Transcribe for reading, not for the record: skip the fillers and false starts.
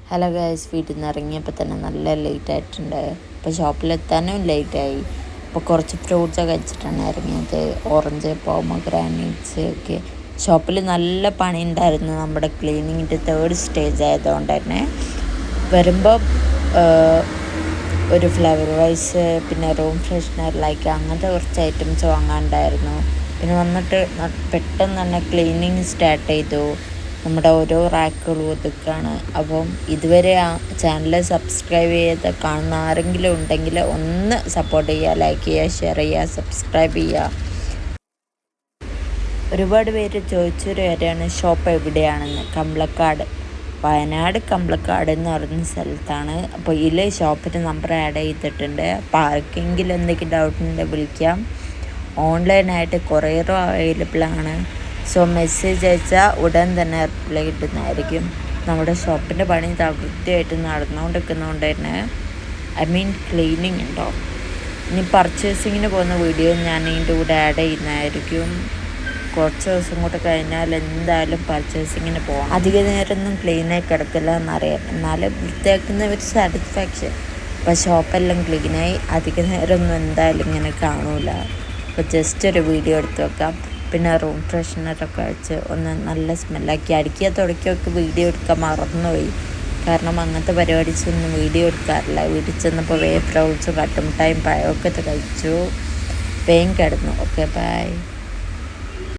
Hello guys, വീട്ടിൽ നിന്ന് ഇറങ്ങിയപ്പോൾ തന്നെ നല്ല ലേറ്റ് ആയിട്ടുണ്ട്. അപ്പോൾ ഷോപ്പിലെത്താനും ലേറ്റായി. അപ്പോൾ കുറച്ച് ഫ്രൂട്ട്സൊക്കെ വെച്ചിട്ടാണ് ഇറങ്ങിയത്. ഓറഞ്ച്, പോമഗ്രാനൈറ്റ്സ് ഒക്കെ. ഷോപ്പിൽ നല്ല പണി ഉണ്ടായിരുന്നു. നമ്മുടെ ക്ലീനിങ്ങിൻ്റെ 3rd സ്റ്റേജ് ആയതുകൊണ്ട് തന്നെ വരുമ്പോൾ ഒരു ഫ്ലവർ വൈസ്, പിന്നെ റൂം ഫ്രഷ്നർ ലൈക്ക് അങ്ങനത്തെ കുറച്ച് ഐറ്റംസ് വാങ്ങാനുണ്ടായിരുന്നു. പിന്നെ വന്നിട്ട് പെട്ടെന്ന് തന്നെ ക്ലീനിങ് സ്റ്റാർട്ട് ചെയ്തു. നമ്മുടെ ഓരോ റാക്കുകളും ഒതുക്കാണ്. അപ്പം ഇതുവരെ ആ ചാനൽ സബ്സ്ക്രൈബ് ചെയ്ത് കാണുന്ന ആരെങ്കിലും ഉണ്ടെങ്കിൽ ഒന്ന് സപ്പോർട്ട് ചെയ്യുക, ലൈക്ക് ചെയ്യുക, ഷെയർ ചെയ്യുക, സബ്സ്ക്രൈബ് ചെയ്യുക. ഒരുപാട് പേര് ചോദിച്ചൊരു കാര്യമാണ് ഷോപ്പ് എവിടെയാണെന്ന്. കമ്പളക്കാട്, വയനാട് കമ്പളക്കാട് എന്ന് പറയുന്ന സ്ഥലത്താണ്. അപ്പോൾ ഇതിൽ ഷോപ്പിൻ്റെ നമ്പർ ആഡ് ചെയ്തിട്ടുണ്ട്. അപ്പോൾ ആർക്കെങ്കിലും എന്തെങ്കിലും ഡൗട്ട് ഉണ്ടെങ്കിൽ വിളിക്കാം. ഓൺലൈനായിട്ട് കൊറിയറും അവൈലബിൾ ആണ്. സോ മെസ്സേജ് അയച്ചാൽ ഉടൻ തന്നെ റിപ്ലൈ കിട്ടുന്നതായിരിക്കും. നമ്മുടെ ഷോപ്പിൻ്റെ പണി വൃത്തിയായിട്ട് നടന്നുകൊണ്ടിരിക്കുന്നതുകൊണ്ട് തന്നെ ക്ലീനിങ് ഉണ്ടോ. ഇനി പർച്ചേസിങ്ങിന് പോകുന്ന വീഡിയോ ഞാൻ ഇതിൻ്റെ കൂടെ ആഡ് ചെയ്യുന്നതായിരിക്കും. കുറച്ച് ദിവസം കൂടെ കഴിഞ്ഞാൽ എന്തായാലും പർച്ചേസിങ്ങിന് പോകാം. അധിക നേരമൊന്നും ക്ലീനായി കിടക്കില്ല എന്നറിയാം, എന്നാലും വൃത്തിയാക്കുന്ന ഒരു സാറ്റിസ്ഫാക്ഷൻ. അപ്പോൾ ഷോപ്പെല്ലാം ക്ലീനായി, അധിക നേരമൊന്നും എന്തായാലും ഇങ്ങനെ കാണൂല. അപ്പോൾ ജസ്റ്റ് ഒരു വീഡിയോ എടുത്ത് വെക്കാം. പിന്നെ റൂം ഫ്രഷ്നറൊക്കെ വെച്ച് ഒന്ന് നല്ല സ്മെല്ലാക്കി അടിക്കുക തുടക്കിയൊക്കെ വീഡിയോ എടുക്കാൻ മറന്നുപോയി. കാരണം അങ്ങനത്തെ പരിപാടിച്ചൊന്നും വീഡിയോ എടുക്കാറില്ല. വീട്ടിൽ ചെന്നപ്പോൾ വേഫ് റോൾസും കട്ടുമുട്ടായും പഴമൊക്കെ കഴിച്ചു, വേഗം കിടന്നു. Okay, by.